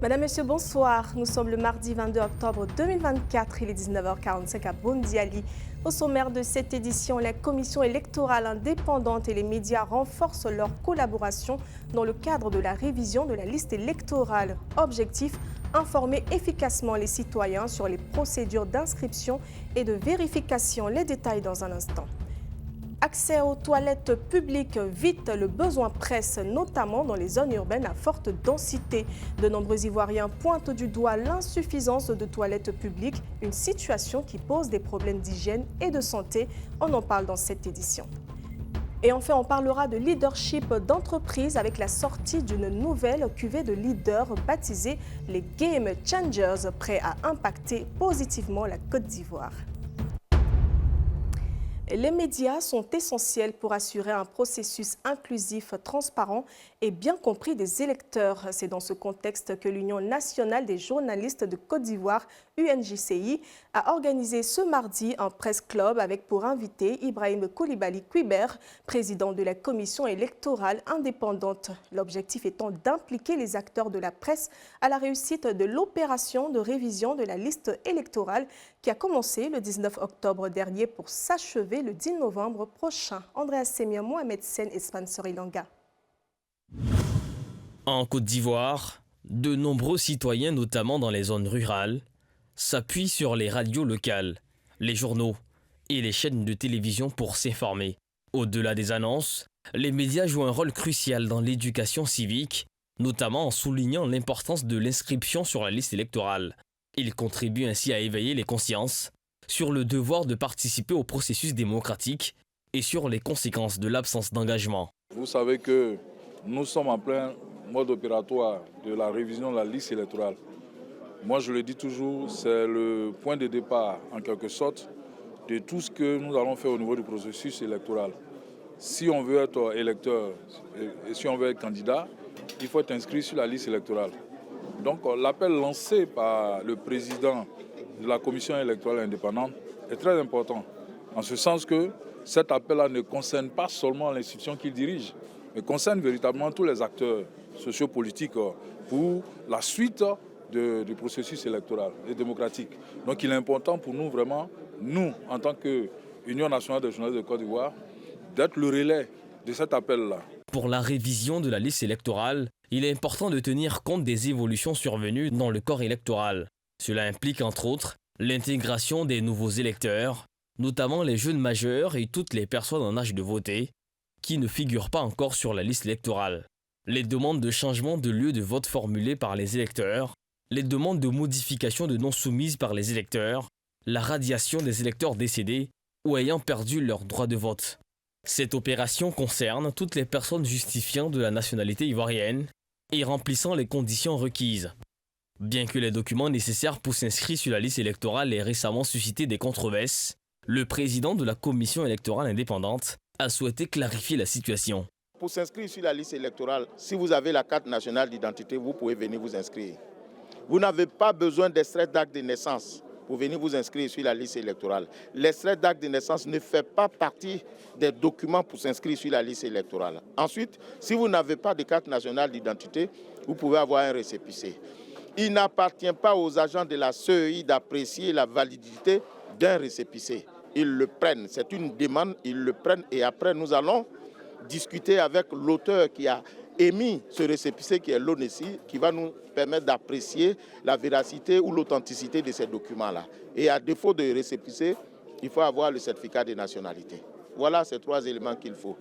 Madame, Monsieur, bonsoir. Nous sommes le mardi 22 octobre 2024. Il est 19h45 à Bondiali. Au sommaire de cette édition, la commission électorale indépendante et les médias renforcent leur collaboration dans le cadre de la révision de la liste électorale. Objectif, informer efficacement les citoyens sur les procédures d'inscription et de vérification. Les détails dans un instant. Accès aux toilettes publiques, vite le besoin presse, notamment dans les zones urbaines à forte densité. De nombreux Ivoiriens pointent du doigt l'insuffisance de toilettes publiques, une situation qui pose des problèmes d'hygiène et de santé. On en parle dans cette édition. Et enfin, on parlera de leadership d'entreprise avec la sortie d'une nouvelle cuvée de leaders baptisée les Game Changers, prêts à impacter positivement la Côte d'Ivoire. Les médias sont essentiels pour assurer un processus inclusif, transparent et bien compris des électeurs. C'est dans ce contexte que l'Union nationale des journalistes de Côte d'Ivoire, UNJCI, a organisé ce mardi un press club avec pour invité Ibrahim Koulibaly Quibert, président de la commission électorale indépendante. L'objectif étant d'impliquer les acteurs de la presse à la réussite de l'opération de révision de la liste électorale qui a commencé le 19 octobre dernier pour s'achever le 10 novembre prochain. Andrea Semia, Mohamed Sen et Spencer Ilanga. En Côte d'Ivoire, de nombreux citoyens, notamment dans les zones rurales, s'appuient sur les radios locales, les journaux et les chaînes de télévision pour s'informer. Au-delà des annonces, les médias jouent un rôle crucial dans l'éducation civique, notamment en soulignant l'importance de l'inscription sur la liste électorale. Ils contribuent ainsi à éveiller les consciences sur le devoir de participer au processus démocratique et sur les conséquences de l'absence d'engagement. Vous savez que nous sommes en plein mode opératoire de la révision de la liste électorale. Moi, je le dis toujours, c'est le point de départ, en quelque sorte, de tout ce que nous allons faire au niveau du processus électoral. Si on veut être électeur et si on veut être candidat, il faut être inscrit sur la liste électorale. Donc l'appel lancé par le président de la commission électorale indépendante est très important. En ce sens que cet appel-là ne concerne pas seulement l'institution qu'il dirige, mais concerne véritablement tous les acteurs sociopolitiques pour la suite du processus électoral et démocratique. Donc il est important pour nous vraiment, nous en tant qu'Union nationale des journalistes de Côte d'Ivoire, d'être le relais de cet appel-là. Pour la révision de la liste électorale, il est important de tenir compte des évolutions survenues dans le corps électoral. Cela implique entre autres l'intégration des nouveaux électeurs, notamment les jeunes majeurs et toutes les personnes en âge de voter, qui ne figurent pas encore sur la liste électorale. Les demandes de changement de lieu de vote formulées par les électeurs, les demandes de modification de non soumises par les électeurs, la radiation des électeurs décédés ou ayant perdu leur droit de vote. Cette opération concerne toutes les personnes justifiant de la nationalité ivoirienne et remplissant les conditions requises. Bien que les documents nécessaires pour s'inscrire sur la liste électorale aient récemment suscité des controverses, le président de la commission électorale indépendante a souhaité clarifier la situation. Pour s'inscrire sur la liste électorale, si vous avez la carte nationale d'identité, vous pouvez venir vous inscrire. Vous n'avez pas besoin d'extrait d'acte de naissance pour venir vous inscrire sur la liste électorale. L'extrait d'acte de naissance ne fait pas partie des documents pour s'inscrire sur la liste électorale. Ensuite, si vous n'avez pas de carte nationale d'identité, vous pouvez avoir un récépissé. Il n'appartient pas aux agents de la CEI d'apprécier la validité d'un récépissé. Ils le prennent, c'est une demande, ils le prennent et après nous allons discuter avec l'auteur qui a émis ce récépissé qui est l'ONESI, qui va nous permettre d'apprécier la véracité ou l'authenticité de ces documents-là. Et à défaut de récépissé, il faut avoir le certificat de nationalité. Voilà ces trois éléments qu'il faut.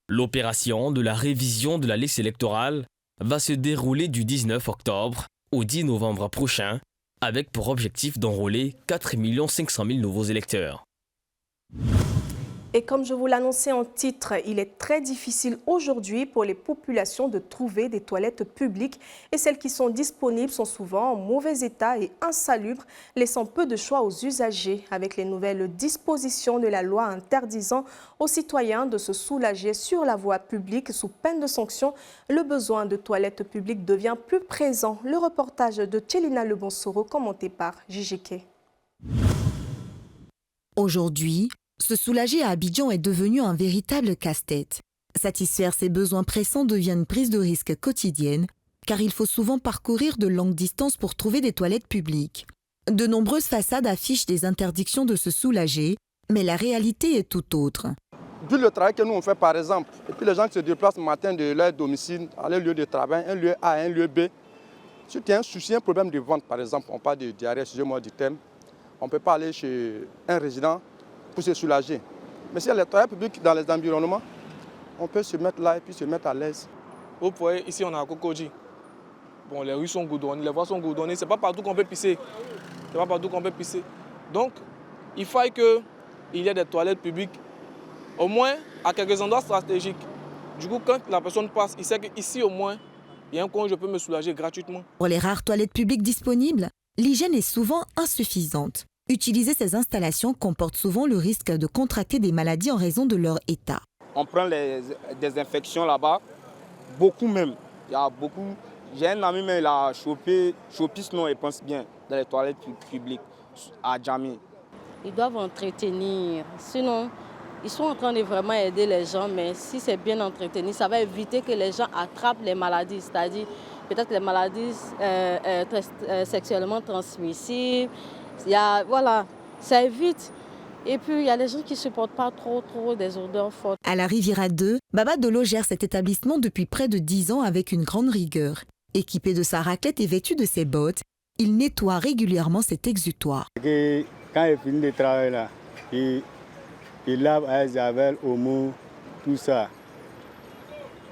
L'opération de la révision de la liste électorale va se dérouler du 19 octobre au 10 novembre prochain, avec pour objectif d'enrôler 4 500 000 nouveaux électeurs. Et comme je vous l'annonçais en titre, il est très difficile aujourd'hui pour les populations de trouver des toilettes publiques et celles qui sont disponibles sont souvent en mauvais état et insalubres, laissant peu de choix aux usagers. Avec les nouvelles dispositions de la loi interdisant aux citoyens de se soulager sur la voie publique sous peine de sanction, le besoin de toilettes publiques devient plus présent. Le reportage de Tchelina Lebonsoro commenté par JGK. Aujourd'hui, se soulager à Abidjan est devenu un véritable casse-tête. Satisfaire ses besoins pressants devient une prise de risque quotidienne car il faut souvent parcourir de longues distances pour trouver des toilettes publiques. De nombreuses façades affichent des interdictions de se soulager, mais la réalité est tout autre. Vu le travail que nous on fait par exemple, et puis les gens qui se déplacent le matin de leur domicile à leur lieu de travail, un lieu A, un lieu B, si tu as un souci, un problème de ventre par exemple, on parle de diarrhée, excusez-moi du terme, on ne peut pas aller chez un résident pour se soulager. Mais s'il y a les toilettes publiques dans les environnements, on peut se mettre là et puis se mettre à l'aise. Vous voyez, ici on a Kokoji. Bon, les rues sont goudronnées, les voies sont goudronnées, c'est pas partout qu'on peut pisser. C'est pas partout qu'on peut pisser. Donc, il faut qu'il y ait des toilettes publiques, au moins à quelques endroits stratégiques. Du coup, quand la personne passe, il sait qu'ici au moins, il y a un coin où je peux me soulager gratuitement. Pour les rares toilettes publiques disponibles, l'hygiène est souvent insuffisante. Utiliser ces installations comporte souvent le risque de contracter des maladies en raison de leur état. On prend des infections là-bas, beaucoup même. Il y a beaucoup. J'ai un ami, mais il a chopé non, il pense bien, dans les toilettes publiques à Djamé. Ils doivent entretenir, sinon ils sont en train de vraiment aider les gens, mais si c'est bien entretenu, ça va éviter que les gens attrapent les maladies, c'est-à-dire peut-être les maladies sexuellement transmissibles. Voilà, ça évite. Et puis, il y a les gens qui ne supportent pas trop des odeurs fortes. À la Riviera 2, Baba Dolo gère cet établissement depuis près de 10 ans avec une grande rigueur. Équipé de sa raclette et vêtu de ses bottes, il nettoie régulièrement cet exutoire. Quand il finit de travailler là, il lave avec javel, omo, tout ça.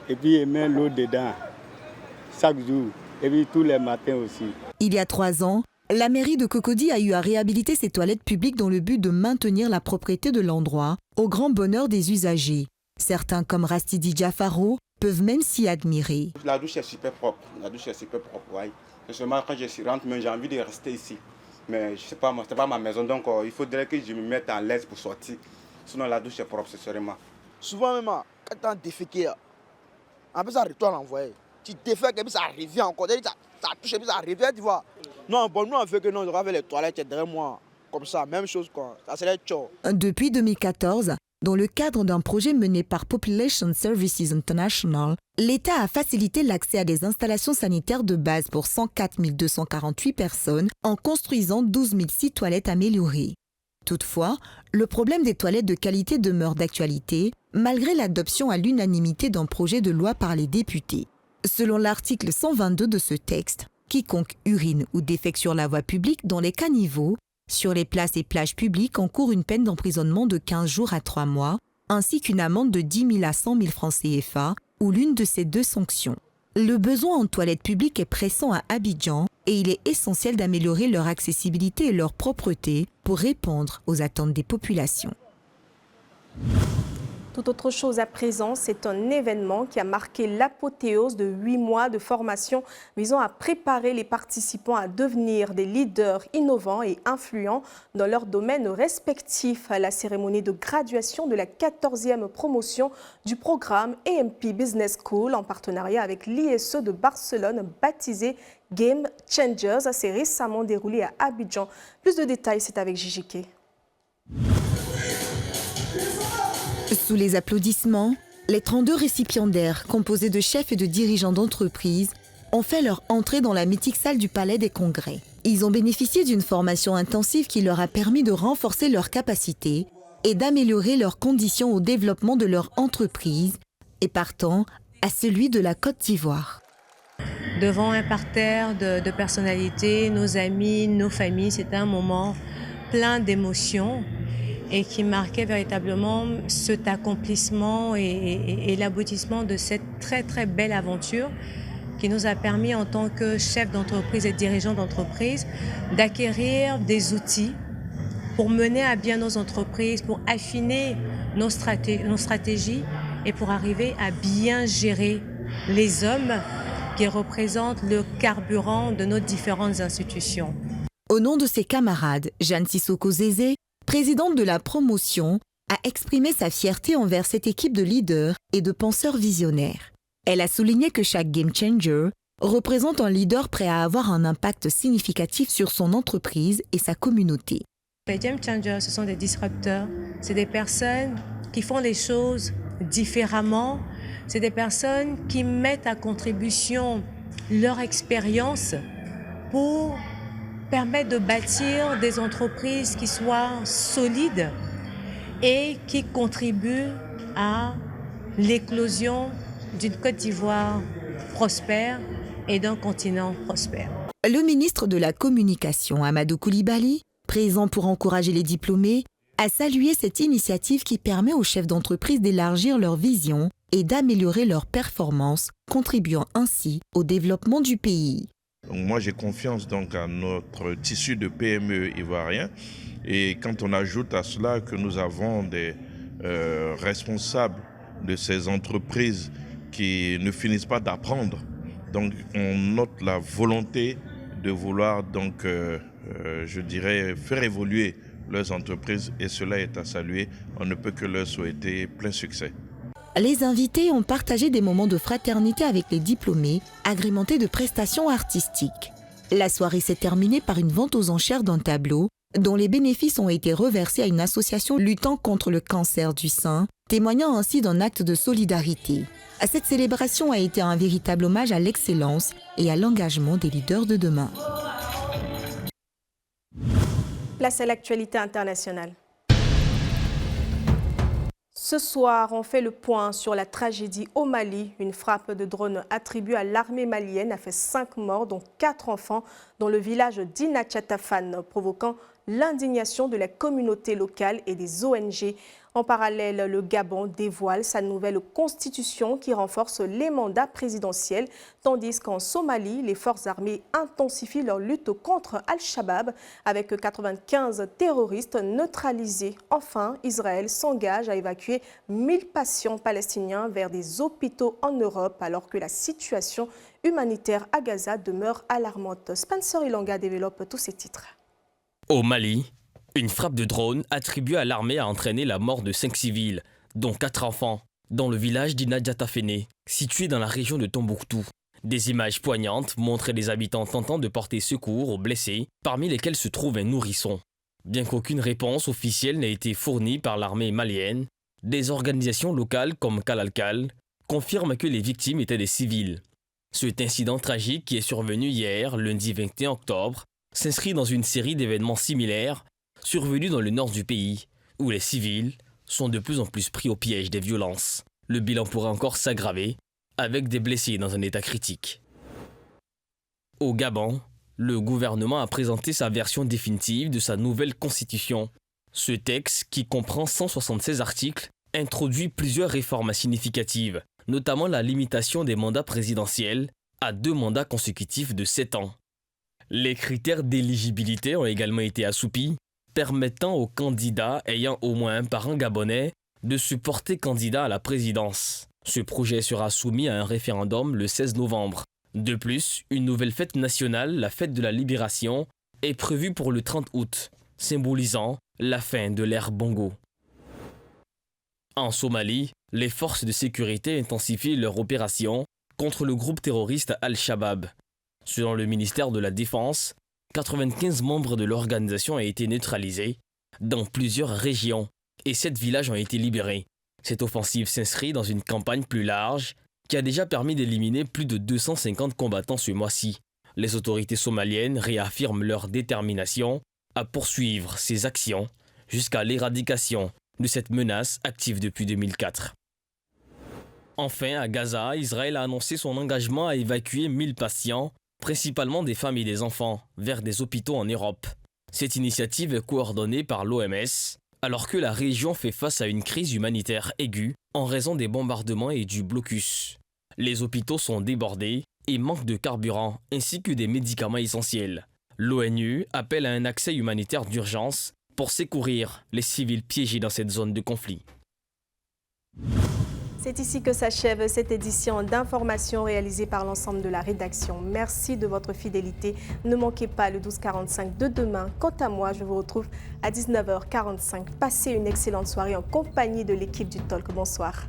Et puis il met l'eau dedans, chaque jour. Et puis tous les matins aussi. Il y a 3 ans, la mairie de Cocody a eu à réhabiliter ses toilettes publiques dans le but de maintenir la propreté de l'endroit, au grand bonheur des usagers. Certains, comme Rastidi Diafaro, peuvent même s'y admirer. La douche est super propre, ouais. Seulement quand je rentre, j'ai envie de rester ici. Mais ce n'est pas ma maison, donc il faudrait que je me mette en l'aise pour sortir. Sinon la douche est propre, sincèrement. Souvent même, quand tu as déféqué, après ça retourne envoyer. Tu défèques et puis ça revient encore. Ça touche et puis ça revient, tu vois. Non, bon, nous on fait que non, on va faire les toilettes derrière moi. Comme ça, même chose quoi. Ça serait chaud. Depuis 2014, dans le cadre d'un projet mené par Population Services International, l'État a facilité l'accès à des installations sanitaires de base pour 104 248 personnes en construisant 12 006 toilettes améliorées. Toutefois, le problème des toilettes de qualité demeure d'actualité, malgré l'adoption à l'unanimité d'un projet de loi par les députés. Selon l'article 122 de ce texte, quiconque urine ou défèque sur la voie publique dans les caniveaux, sur les places et plages publiques encourt une peine d'emprisonnement de 15 jours à 3 mois, ainsi qu'une amende de 10 000 à 100 000 francs CFA ou l'une de ces deux sanctions. Le besoin en toilettes publiques est pressant à Abidjan et il est essentiel d'améliorer leur accessibilité et leur propreté pour répondre aux attentes des populations. Tout autre chose à présent, c'est un événement qui a marqué l'apothéose de 8 mois de formation visant à préparer les participants à devenir des leaders innovants et influents dans leurs domaines respectifs. La cérémonie de graduation de la 14e promotion du programme AMP Business School en partenariat avec l'ISE de Barcelone, baptisé Game Changers, s'est récemment déroulée à Abidjan. Plus de détails, c'est avec JJK. Sous les applaudissements, les 32 récipiendaires, composés de chefs et de dirigeants d'entreprises, ont fait leur entrée dans la mythique salle du Palais des Congrès. Ils ont bénéficié d'une formation intensive qui leur a permis de renforcer leurs capacités et d'améliorer leurs conditions au développement de leur entreprise et partant à celui de la Côte d'Ivoire. Devant un parterre de personnalités, nos amis, nos familles, c'était un moment plein d'émotions et qui marquait véritablement cet accomplissement et l'aboutissement de cette très très belle aventure qui nous a permis en tant que chef d'entreprise et dirigeant d'entreprise d'acquérir des outils pour mener à bien nos entreprises, pour affiner nos stratégies et pour arriver à bien gérer les hommes qui représentent le carburant de nos différentes institutions. Au nom de ses camarades, Jeanne Sissoko Zézé, présidente de la promotion, a exprimé sa fierté envers cette équipe de leaders et de penseurs visionnaires. Elle a souligné que chaque Game Changer représente un leader prêt à avoir un impact significatif sur son entreprise et sa communauté. Les Game Changers, ce sont des disrupteurs, c'est des personnes qui font les choses différemment, c'est des personnes qui mettent à contribution leur expérience pour permettre de bâtir des entreprises qui soient solides et qui contribuent à l'éclosion d'une Côte d'Ivoire prospère et d'un continent prospère. Le ministre de la Communication, Amadou Coulibaly, présent pour encourager les diplômés, a salué cette initiative qui permet aux chefs d'entreprise d'élargir leur vision et d'améliorer leurs performances, contribuant ainsi au développement du pays. Moi, j'ai confiance donc à notre tissu de PME ivoirien. Et quand on ajoute à cela que nous avons des responsables de ces entreprises qui ne finissent pas d'apprendre, donc on note la volonté de vouloir donc, je dirais, faire évoluer leurs entreprises et cela est à saluer. On ne peut que leur souhaiter plein succès. Les invités ont partagé des moments de fraternité avec les diplômés, agrémentés de prestations artistiques. La soirée s'est terminée par une vente aux enchères d'un tableau, dont les bénéfices ont été reversés à une association luttant contre le cancer du sein, témoignant ainsi d'un acte de solidarité. Cette célébration a été un véritable hommage à l'excellence et à l'engagement des leaders de demain. Place à l'actualité internationale. Ce soir, on fait le point sur la tragédie au Mali. Une frappe de drone attribuée à l'armée malienne a fait 5 morts, dont 4 enfants, dans le village d'Inachatafan, provoquant l'indignation de la communauté locale et des ONG. En parallèle, le Gabon dévoile sa nouvelle constitution qui renforce les mandats présidentiels, tandis qu'en Somalie, les forces armées intensifient leur lutte contre Al-Shabaab avec 95 terroristes neutralisés. Enfin, Israël s'engage à évacuer 1000 patients palestiniens vers des hôpitaux en Europe alors que la situation humanitaire à Gaza demeure alarmante. Spencer Ilanga développe tous ces titres. Au Mali, une frappe de drone attribuée à l'armée a entraîné la mort de 5 civils, dont 4 enfants, dans le village d'Inadjataféné, situé dans la région de Tombouctou. Des images poignantes montraient les habitants tentant de porter secours aux blessés, parmi lesquels se trouve un nourrisson. Bien qu'aucune réponse officielle n'ait été fournie par l'armée malienne, des organisations locales comme Kalalkal confirment que les victimes étaient des civils. Cet incident tragique qui est survenu hier, lundi 21 octobre, s'inscrit dans une série d'événements similaires survenus dans le nord du pays, où les civils sont de plus en plus pris au piège des violences. Le bilan pourrait encore s'aggraver, avec des blessés dans un état critique. Au Gabon, le gouvernement a présenté sa version définitive de sa nouvelle constitution. Ce texte, qui comprend 176 articles, introduit plusieurs réformes significatives, notamment la limitation des mandats présidentiels à 2 mandats consécutifs de 7 ans. Les critères d'éligibilité ont également été assouplis, permettant aux candidats ayant au moins un parent gabonais de se porter candidat à la présidence. Ce projet sera soumis à un référendum le 16 novembre. De plus, une nouvelle fête nationale, la fête de la Libération, est prévue pour le 30 août, symbolisant la fin de l'ère Bongo. En Somalie, les forces de sécurité intensifient leur opération contre le groupe terroriste Al-Shabaab. Selon le ministère de la Défense, 95 membres de l'organisation ont été neutralisés dans plusieurs régions et 7 villages ont été libérés. Cette offensive s'inscrit dans une campagne plus large qui a déjà permis d'éliminer plus de 250 combattants ce mois-ci. Les autorités somaliennes réaffirment leur détermination à poursuivre ces actions jusqu'à l'éradication de cette menace active depuis 2004. Enfin, à Gaza, Israël a annoncé son engagement à évacuer 1000 patients, principalement des femmes et des enfants, vers des hôpitaux en Europe. Cette initiative est coordonnée par l'OMS, alors que la région fait face à une crise humanitaire aiguë en raison des bombardements et du blocus. Les hôpitaux sont débordés et manquent de carburant ainsi que des médicaments essentiels. L'ONU appelle à un accès humanitaire d'urgence pour secourir les civils piégés dans cette zone de conflit. C'est ici que s'achève cette édition d'information réalisée par l'ensemble de la rédaction. Merci de votre fidélité. Ne manquez pas le 12h45 de demain. Quant à moi, je vous retrouve à 19h45. Passez une excellente soirée en compagnie de l'équipe du Talk. Bonsoir.